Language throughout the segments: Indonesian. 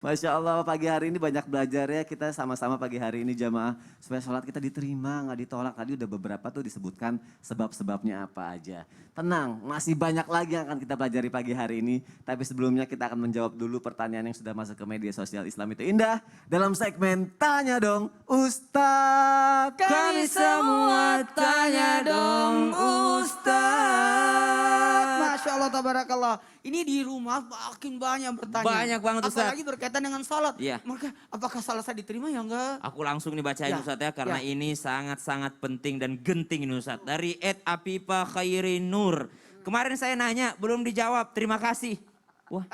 Masya Allah pagi hari ini banyak belajar ya kita sama-sama pagi hari ini jamaah supaya sholat kita diterima nggak ditolak. Tadi udah beberapa tuh disebutkan sebab-sebabnya apa aja. Tenang masih banyak lagi yang akan kita pelajari pagi hari ini. Tapi sebelumnya kita akan menjawab dulu pertanyaan yang sudah masuk ke media sosial Islam itu indah. Dalam segmen Tanya Dong Ustadz. Kami semua tanya dong Ustaz. Masya Allah tabarakallah. Ini di rumah makin banyak bertanya. Banyak banget Ustaz. Apalagi berkaitan dengan salat. Iya. Maka apakah salat saya diterima ya enggak? Aku langsung nih bacain Ya, Ustaz ya karena ya. ini sangat-sangat penting dan genting ini Ustaz. Dari @apipa khairi nur. Kemarin saya nanya belum dijawab. Terima kasih. Wah.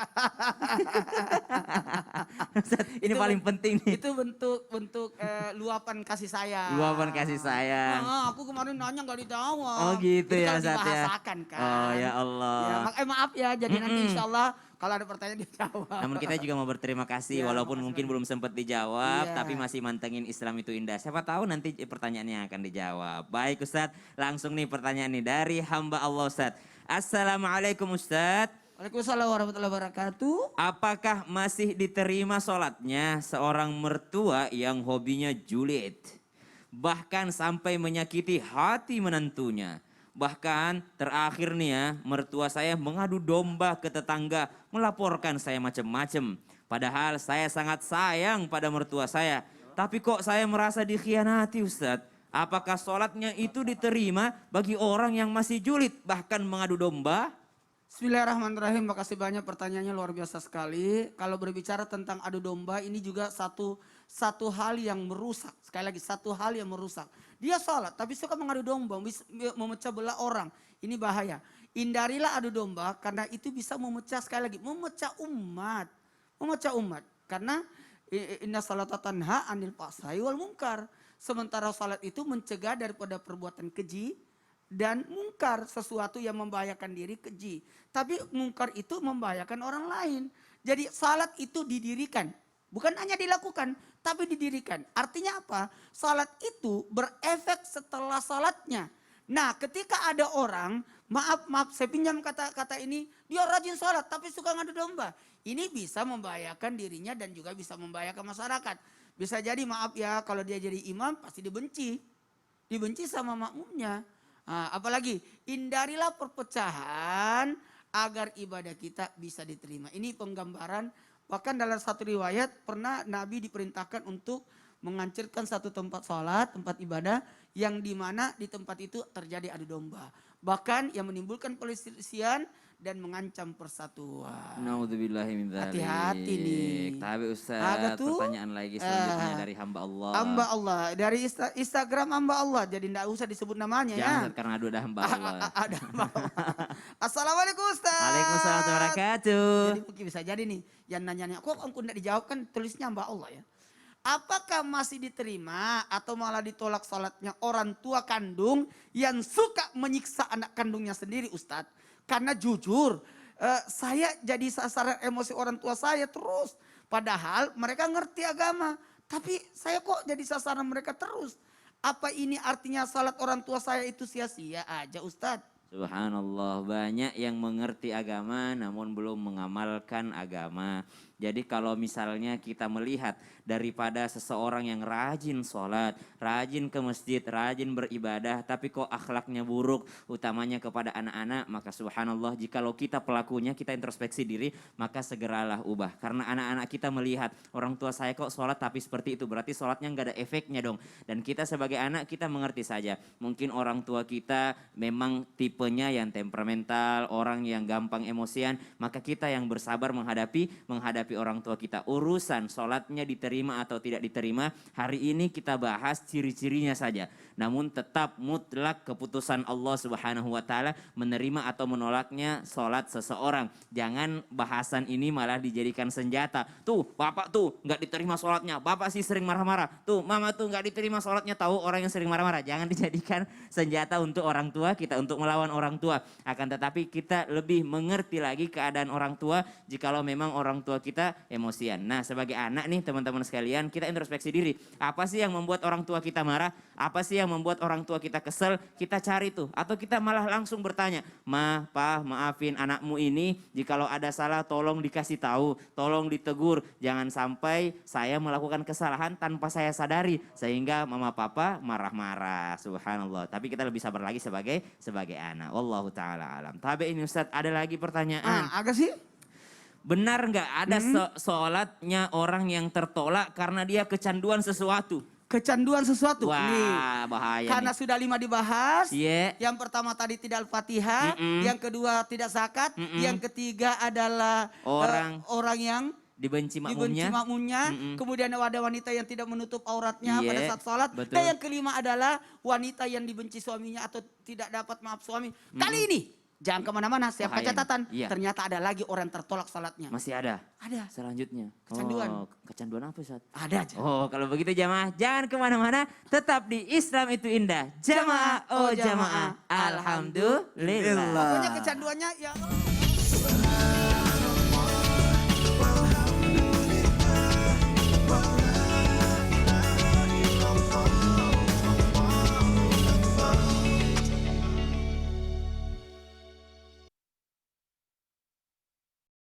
Ustaz, ini Itu paling penting nih. Itu bentuk luapan kasih sayang. Luapan kasih sayang. Aku kemarin nanya nggak dijawab. Oh gitu Itu ya kalau Ustaz ya. dibahasakan kan. Oh ya Allah. Ya, maaf ya, jadi nanti insya Allah kalau ada pertanyaan dijawab. Namun kita juga mau berterima kasih Ya, walaupun makasih mungkin banyak. belum sempat dijawab Iya. tapi masih mantengin Islam itu indah. Siapa tahu nanti pertanyaannya akan dijawab. Baik Ustadz, langsung nih pertanyaan nih dari hamba Allah Ustadz. Assalamualaikum Ustadz. Waalaikumsalam warahmatullahi wabarakatuh. Apakah masih diterima sholatnya seorang mertua yang hobinya julid? Bahkan sampai menyakiti hati menantunya. Bahkan terakhir nih ya, mertua saya mengadu domba ke tetangga, melaporkan saya macam-macam. Padahal saya sangat sayang pada mertua saya. Tapi kok saya merasa dikhianati Ustadz? Apakah sholatnya itu diterima bagi orang yang masih julid bahkan mengadu domba? Bismillahirrahmanirrahim. Makasih banyak pertanyaannya luar biasa sekali. Kalau berbicara tentang adu domba ini juga satu hal yang merusak. Sekali lagi satu hal yang merusak. Dia sholat tapi suka mengadu domba, memecah belah orang. Ini bahaya. Hindarilah adu domba karena itu bisa memecah sekali lagi, memecah umat. Memecah umat. Karena inna salata tanha anil fahsya'i wal munkar. Sementara salat itu mencegah daripada perbuatan keji dan mungkar, sesuatu yang membahayakan diri keji. Tapi mungkar itu membahayakan orang lain. Jadi salat itu didirikan. Bukan hanya dilakukan, tapi didirikan. Artinya apa? Salat itu berefek setelah salatnya. Nah ketika ada orang, maaf saya pinjam kata-kata ini. Dia rajin salat tapi suka ngadu domba. Ini bisa membahayakan dirinya dan juga bisa membahayakan masyarakat. Bisa jadi maaf ya kalau dia jadi imam pasti dibenci. Dibenci sama makmumnya. Nah, apalagi hindarilah perpecahan agar ibadah kita bisa diterima. Ini penggambaran, bahkan dalam satu riwayat pernah Nabi diperintahkan untuk menghancurkan satu tempat sholat, tempat ibadah yang dimana di tempat itu terjadi adu domba. Bahkan yang menimbulkan perselisihan dan mengancam persatuan. Naudzubillahi min dzalik. Hati-hati nih. Tapi Ustaz, Ada tuh, pertanyaan lagi selanjutnya dari hamba Allah. Hamba Allah dari Instagram hamba Allah, jadi tidak usah disebut namanya Jangan ya. Ustaz, karena ada hamba Allah. Ada hamba Allah. Assalamualaikum Ustaz. Waalaikumsalam warahmatullahi wabarakatuh. Jadi mungkin bisa jadi nih yang nanya-nanya, kok engkau tidak dijawab, kan tulisnya hamba Allah ya. Apakah masih diterima atau malah ditolak salatnya orang tua kandung yang suka menyiksa anak kandungnya sendiri Ustadz? Karena jujur saya jadi sasaran emosi orang tua saya terus. Padahal mereka ngerti agama. Tapi saya kok jadi sasaran mereka terus. Apa ini artinya salat orang tua saya itu sia-sia aja Ustadz? Subhanallah, banyak yang mengerti agama namun belum mengamalkan agama. Jadi kalau misalnya kita melihat daripada seseorang yang rajin sholat, rajin ke masjid, rajin beribadah, tapi kok akhlaknya buruk, utamanya kepada anak-anak, maka subhanallah jikalau kita pelakunya, kita introspeksi diri, maka segeralah ubah. Karena anak-anak kita melihat orang tua saya kok sholat tapi seperti itu, berarti sholatnya nggak ada efeknya dong. Dan kita sebagai anak kita mengerti saja, mungkin orang tua kita memang tipenya yang temperamental, orang yang gampang emosian, maka kita yang bersabar menghadapi orang tua kita. Urusan sholatnya diterima atau tidak diterima, hari ini kita bahas ciri-cirinya saja. Namun tetap mutlak keputusan Allah Subhanahu wa taala menerima atau menolaknya sholat seseorang. Jangan bahasan ini malah dijadikan senjata. Tuh bapak tuh nggak diterima sholatnya, bapak sih sering marah-marah. Tuh mama tuh nggak diterima sholatnya, tahu orang yang sering marah-marah. Jangan dijadikan senjata untuk orang tua kita, untuk melawan orang tua. Akan tetapi kita lebih mengerti lagi keadaan orang tua jikalau memang orang tua kita kita emosian. Nah, sebagai anak nih teman-teman sekalian, kita introspeksi diri. Apa sih yang membuat orang tua kita marah? Apa sih yang membuat orang tua kita kesel? Kita cari tuh. Atau kita malah langsung bertanya, "Ma, Pa, maafin anakmu ini. Jikalau ada salah tolong dikasih tahu, tolong ditegur. Jangan sampai saya melakukan kesalahan tanpa saya sadari. Sehingga mama papa marah-marah." Subhanallah. Tapi kita lebih sabar lagi sebagai anak. Wallahu ta'ala alam. Tapi ini Ustadz, ada lagi pertanyaan. Agak sih. Benar nggak ada sholatnya orang yang tertolak karena dia kecanduan sesuatu? Kecanduan sesuatu. Wah, Nih, bahaya karena nih. sudah 5 dibahas. Iya. Yang pertama tadi tidak Al-Fatihah, yang kedua tidak zakat, yang ketiga adalah orang yang Dibenci dibenci makmumnya. makmumnya, kemudian ada wanita yang tidak menutup auratnya Iya, pada saat sholat, betul. dan yang kelima adalah wanita yang dibenci suaminya atau tidak dapat maaf suami. Kali ini jangan kemana-mana, siapkan Bahaya nih. catatan. Iya. Ternyata ada lagi orang tertolak sholatnya. Masih ada? Ada, Selanjutnya. Kecanduan. Oh, kecanduan apa Ustaz? ada aja. Oh, kalau begitu jamaah jangan kemana-mana. Tetap di Islam itu indah. Jamaah, oh jamaah. Alhamdulillah. Pokoknya kecanduannya ya.